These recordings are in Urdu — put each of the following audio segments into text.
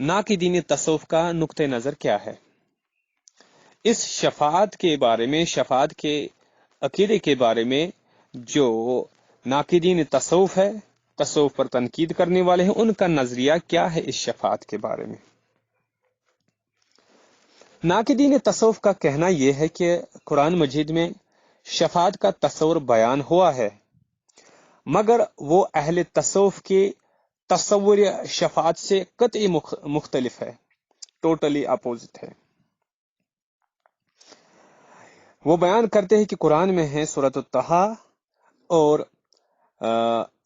ناقدین تصوف کا نقطہ نظر کیا ہے؟ اس شفاعت کے بارے میں، شفاعت کے عقیدے کے بارے میں جو ناقدین تصوف ہے، تصوف پر تنقید کرنے والے ہیں، ان کا نظریہ کیا ہے اس شفاعت کے بارے میں؟ ناقدین تصوف کا کہنا یہ ہے کہ قرآن مجید میں شفاعت کا تصور بیان ہوا ہے، مگر وہ اہل تصوف کے تصور شفاعت سے قطعی مختلف ہے، ٹوٹلی اپوزٹ ہے۔ وہ بیان کرتے ہیں کہ قرآن میں ہے سورۃ الطہا، اور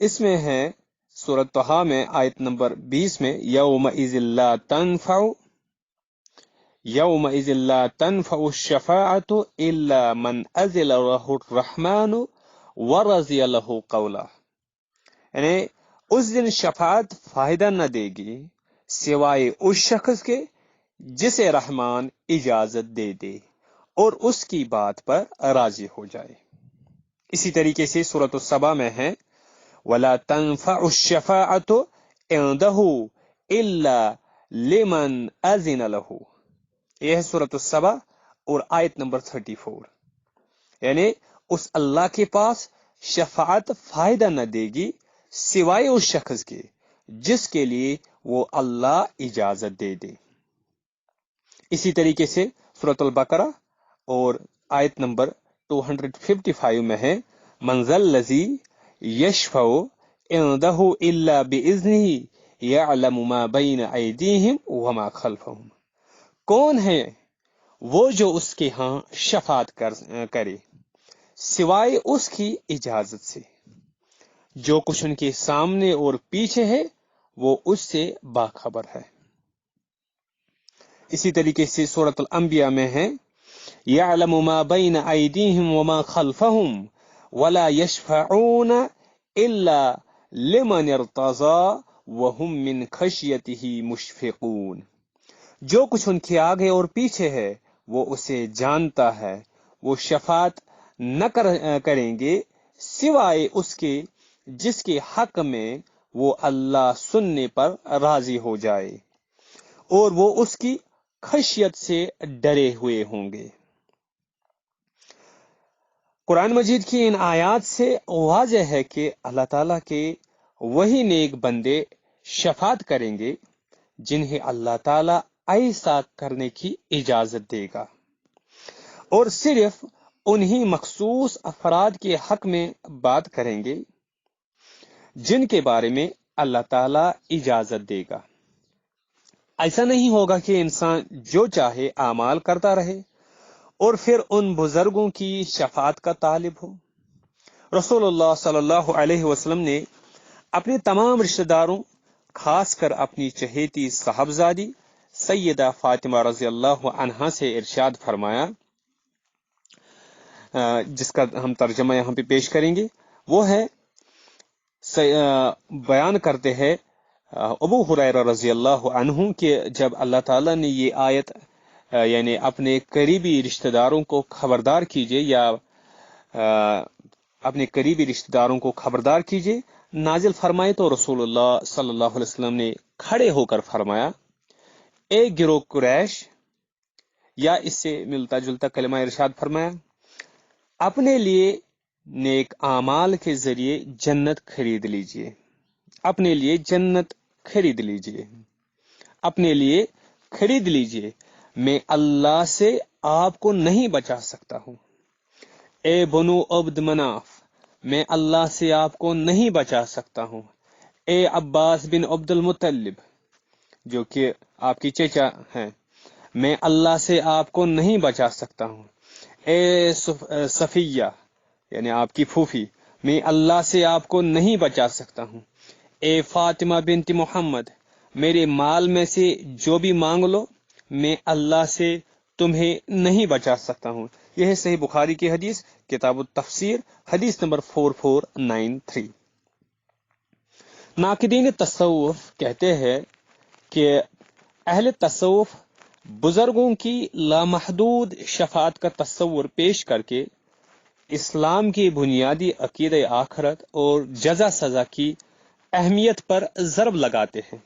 اس میں ہے سورۃ طہا میں آیت نمبر 20 میں یومئذ لا تنفع الشفاعۃ الا من اذن له الرحمن ورضی له قولا، یعنی اس دن شفاعت فائدہ نہ دے گی سوائے اس شخص کے جسے رحمان اجازت دے دے اور اس کی بات پر راضی ہو جائے۔ اسی طریقے سے سورۃ السبا میں ہے وَلَا تَنفَعُ الشَّفَاعَةُ عِندَهُ إِلَّا لِمَنْ أَذِنَ لَهُ، یہ ہے سورۃ السبا اور آیت نمبر 34، یعنی اس اللہ کے پاس شفاعت فائدہ نہ دے گی سوائے اس شخص کے جس کے لیے وہ اللہ اجازت دے دے۔ اسی طریقے سے سورۃ البقرہ اور آیت نمبر 255 میں ہے من ذا الذی یشفع عنده الا باذنہ یعلم ما بین ایدیہم وما خلفہم، کون ہے وہ جو اس کے ہاں شفاعت کرے سوائے اس کی اجازت سے، جو کچھ ان کے سامنے اور پیچھے ہے وہ اس سے باخبر ہے۔ اسی طریقے سے سورۃ الانبیاء میں ہے یعلم ما بین ایدیہم وما خلفہم ولا یشفعون الا لمن ارتضی وهم من خشیتہ مشفقون، جو کچھ ان کے آگے اور پیچھے ہے وہ اسے جانتا ہے، وہ شفاعت نہ کریں گے سوائے اس کے جس کے حق میں وہ اللہ سننے پر راضی ہو جائے اور وہ اس کی خشیت سے ڈرے ہوئے ہوں گے۔ قرآن مجید کی ان آیات سے واضح ہے کہ اللہ تعالیٰ کے وہی نیک بندے شفاعت کریں گے جنہیں اللہ تعالیٰ ایسا کرنے کی اجازت دے گا، اور صرف انہی مخصوص افراد کے حق میں بات کریں گے جن کے بارے میں اللہ تعالیٰ اجازت دے گا۔ ایسا نہیں ہوگا کہ انسان جو چاہے اعمال کرتا رہے اور پھر ان بزرگوں کی شفاعت کا طالب ہو۔ رسول اللہ صلی اللہ علیہ وسلم نے اپنے تمام رشتہ داروں، خاص کر اپنی چہیتی صاحبزادی سیدہ فاطمہ رضی اللہ عنہا سے ارشاد فرمایا، جس کا ہم ترجمہ یہاں پہ پیش کریں گے، وہ ہے بیان کرتے ہیں ابو ہریرہ رضی اللہ عنہ کہ جب اللہ تعالیٰ نے یہ آیت یعنی اپنے قریبی رشتہ داروں کو خبردار کیجئے یا اپنے قریبی رشتہ داروں کو خبردار کیجئے نازل فرمائے، تو رسول اللہ صلی اللہ علیہ وسلم نے کھڑے ہو کر فرمایا، اے گروہ قریش، یا اس سے ملتا جلتا کلمہ ارشاد فرمایا، اپنے لیے نیک اعمال کے ذریعے جنت خرید لیجئے، اپنے لیے جنت خرید لیجئے، اپنے لیے خرید لیجئے، میں اللہ سے آپ کو نہیں بچا سکتا ہوں۔ اے بنو عبد مناف، میں اللہ سے آپ کو نہیں بچا سکتا ہوں۔ اے عباس بن عبد المطلب، جو کہ آپ کی چچا ہیں، میں اللہ سے آپ کو نہیں بچا سکتا ہوں۔ اے صفیہ، یعنی آپ کی پھوپھی، میں اللہ سے آپ کو نہیں بچا سکتا ہوں۔ اے فاطمہ بنت محمد، میرے مال میں سے جو بھی مانگ لو، میں اللہ سے تمہیں نہیں بچا سکتا ہوں۔ یہ ہے صحیح بخاری کی حدیث، کتاب التفسیر، حدیث نمبر 4493۔ ناقدین تصوف کہتے ہیں کہ اہل تصوف بزرگوں کی لامحدود شفاعت کا تصور پیش کر کے اسلام کی بنیادی عقیدہ آخرت اور جزا سزا کی اہمیت پر ضرب لگاتے ہیں۔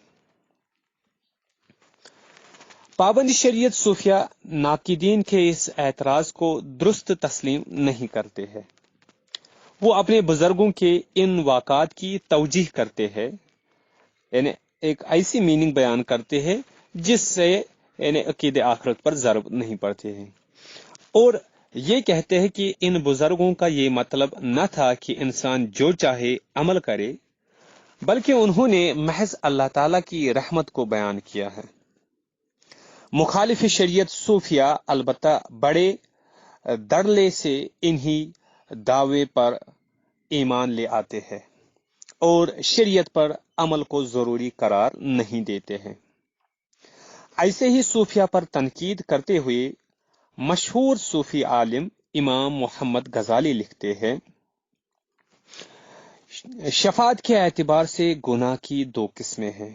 پابند شریعت صوفیہ ناقدین کے اس اعتراض کو درست تسلیم نہیں کرتے ہیں۔ وہ اپنے بزرگوں کے ان واقعات کی توجیح کرتے ہیں، یعنی ایک ایسی میننگ بیان کرتے ہیں جس سے یعنی عقید آخرت پر ضرب نہیں پڑتے ہیں، اور یہ کہتے ہیں کہ ان بزرگوں کا یہ مطلب نہ تھا کہ انسان جو چاہے عمل کرے، بلکہ انہوں نے محض اللہ تعالی کی رحمت کو بیان کیا ہے۔ مخالف شریعت صوفیہ البتہ بڑے دڑلے سے انہی دعوے پر ایمان لے آتے ہیں اور شریعت پر عمل کو ضروری قرار نہیں دیتے ہیں۔ ایسے ہی صوفیہ پر تنقید کرتے ہوئے مشہور صوفی عالم امام محمد غزالی لکھتے ہیں، شفاعت کے اعتبار سے گناہ کی دو قسمیں ہیں۔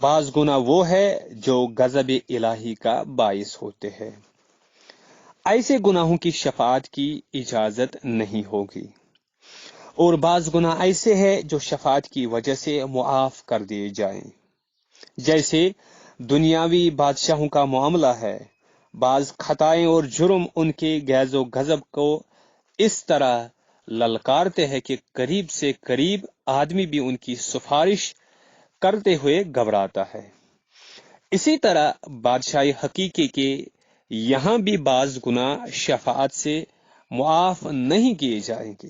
بعض گناہ وہ ہے جو غضب الہی کا باعث ہوتے ہیں، ایسے گناہوں کی شفاعت کی اجازت نہیں ہوگی، اور بعض گناہ ایسے ہیں جو شفاعت کی وجہ سے معاف کر دیے جائیں، جیسے دنیاوی بادشاہوں کا معاملہ ہے۔ بعض خطائیں اور جرم ان کے غیظ و غضب کو اس طرح للکارتے ہیں کہ قریب سے قریب آدمی بھی ان کی سفارش کرتے ہوئے گھبراتا ہے۔ اسی طرح بادشاہی حقیقی کے یہاں بھی بعض گناہ شفاعت سے معاف نہیں کیے جائیں گے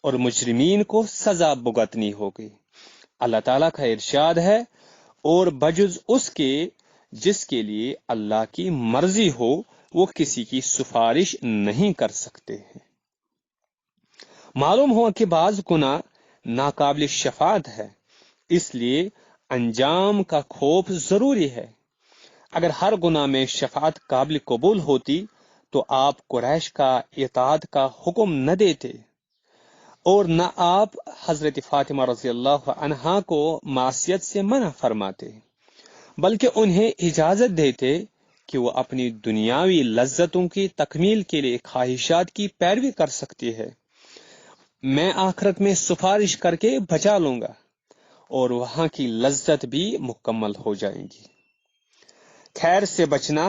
اور مجرمین کو سزا بھگتنی ہوگی۔ اللہ تعالیٰ کا ارشاد ہے، اور بجز اس کے جس کے لیے اللہ کی مرضی ہو وہ کسی کی سفارش نہیں کر سکتے ہیں۔ معلوم ہوا کہ بعض گناہ ناقابل شفاعت ہے، اس لیے انجام کا خوف ضروری ہے۔ اگر ہر گناہ میں شفاعت قابل قبول ہوتی تو آپ قریش کا اطاعت کا حکم نہ دیتے، اور نہ آپ حضرت فاطمہ رضی اللہ عنہا کو معصیت سے منع فرماتے، بلکہ انہیں اجازت دیتے کہ وہ اپنی دنیاوی لذتوں کی تکمیل کے لیے خواہشات کی پیروی کر سکتی ہے۔ میں آخرت میں سفارش کر کے بچا لوں گا اور وہاں کی لذت بھی مکمل ہو جائیں گی۔ خیر سے بچنا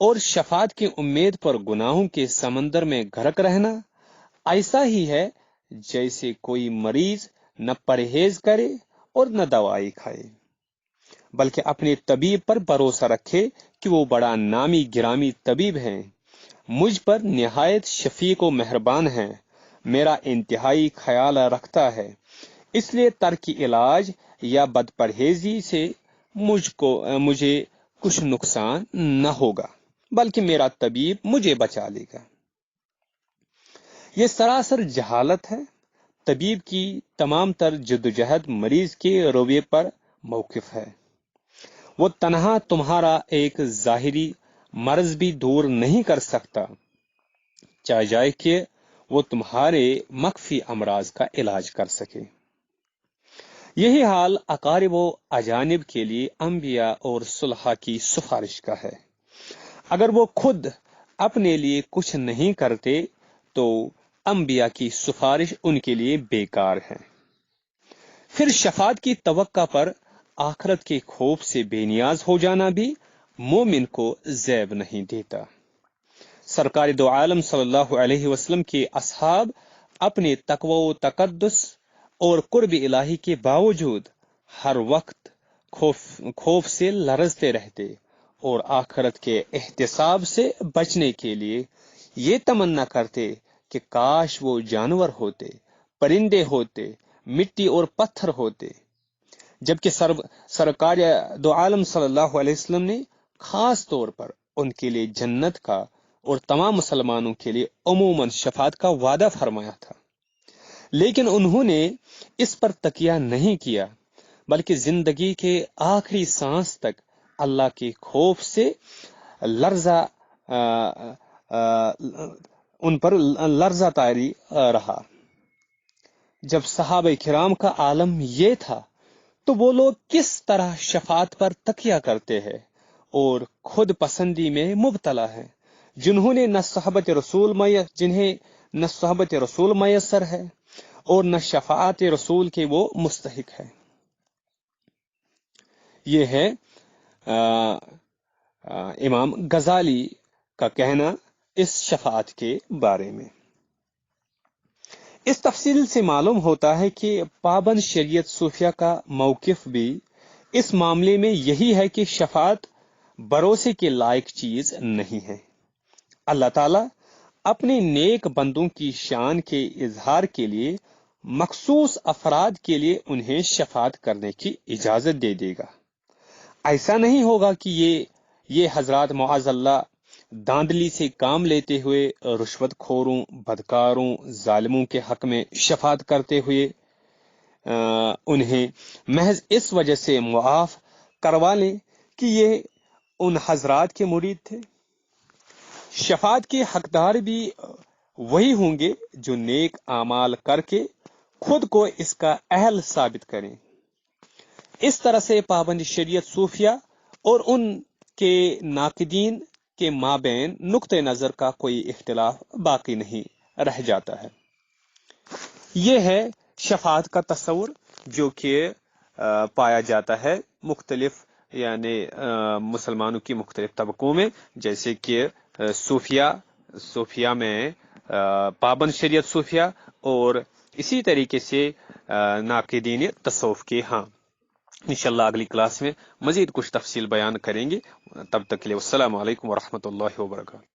اور شفاعت کی امید پر گناہوں کے سمندر میں غرق رہنا ایسا ہی ہے جیسے کوئی مریض نہ پرہیز کرے اور نہ دوائی کھائے، بلکہ اپنے طبیب پر بھروسہ رکھے کہ وہ بڑا نامی گرامی طبیب ہیں، مجھ پر نہایت شفیق و مہربان ہے، میرا انتہائی خیال رکھتا ہے، اس لیے ترک علاج یا بد پرہیزی سے مجھے کچھ نقصان نہ ہوگا، بلکہ میرا طبیب مجھے بچا لے گا۔ یہ سراسر جہالت ہے۔ طبیب کی تمام تر جدوجہد مریض کے رویے پر موقف ہے۔ وہ تنہا تمہارا ایک ظاہری مرض بھی دور نہیں کر سکتا، چاہے جائے کہ وہ تمہارے مخفی امراض کا علاج کر سکے۔ یہی حال اقارب و اجانب کے لیے انبیاء اور صلحاء کی سفارش کا ہے۔ اگر وہ خود اپنے لیے کچھ نہیں کرتے تو انبیاء کی سفارش ان کے لیے بیکار ہے۔ پھر شفاعت کی توقع پر آخرت کے خوف سے بے نیاز ہو جانا بھی مومن کو زیب نہیں دیتا۔ سرکار دو عالم صلی اللہ علیہ وسلم کے اصحاب اپنے تقوی و تقدس اور قرب الہی کے باوجود ہر وقت خوف سے لرزتے رہتے اور آخرت کے احتساب سے بچنے کے لیے یہ تمنا کرتے کہ کاش وہ جانور ہوتے، پرندے ہوتے، مٹی اور پتھر ہوتے، جبکہ سرکار دو عالم صلی اللہ علیہ وسلم نے خاص طور پر ان کے لیے جنت کا اور تمام مسلمانوں کے لیے عموماً شفاعت کا وعدہ فرمایا تھا، لیکن انہوں نے اس پر تکیہ نہیں کیا، بلکہ زندگی کے آخری سانس تک اللہ کے خوف سے ان پر لرزہ طاری رہا۔ جب صحابہ کرام کا عالم یہ تھا تو وہ لوگ کس طرح شفاعت پر تکیہ کرتے ہیں اور خود پسندی میں مبتلا ہیں، جنہیں نہ صحبت رسول میسر ہے اور نہ شفاعت رسول کے وہ مستحق ہے۔ یہ ہے امام غزالی کا کہنا اس شفاعت کے بارے میں۔ اس تفصیل سے معلوم ہوتا ہے کہ پابند شریعت صوفیہ کا موقف بھی اس معاملے میں یہی ہے کہ شفاعت بھروسے کے لائق چیز نہیں ہے۔ اللہ تعالیٰ اپنے نیک بندوں کی شان کے اظہار کے لیے مخصوص افراد کے لیے انہیں شفاعت کرنے کی اجازت دے دے گا۔ ایسا نہیں ہوگا کہ یہ حضرات معاذ اللہ داندلی سے کام لیتے ہوئے رشوت خوروں، بدکاروں، ظالموں کے حق میں شفاعت کرتے ہوئے انہیں محض اس وجہ سے معاف کروا لیں کہ یہ ان حضرات کے مرید تھے۔ شفاعت کے حقدار بھی وہی ہوں گے جو نیک اعمال کر کے خود کو اس کا اہل ثابت کریں۔ اس طرح سے پابند شریعت صوفیہ اور ان کے ناقدین کے مابین نقطہ نظر کا کوئی اختلاف باقی نہیں رہ جاتا ہے۔ یہ ہے شفاعت کا تصور جو کہ پایا جاتا ہے مختلف یعنی مسلمانوں کی مختلف طبقوں میں، جیسے کہ صوفیہ میں پابند شریعت صوفیہ اور اسی طریقے سے ناقدین تصوف کے ہاں۔ انشاءاللہ اگلی کلاس میں مزید کچھ تفصیل بیان کریں گے۔ تب تک کے لیے السلام علیکم ورحمۃ اللہ وبرکاتہ۔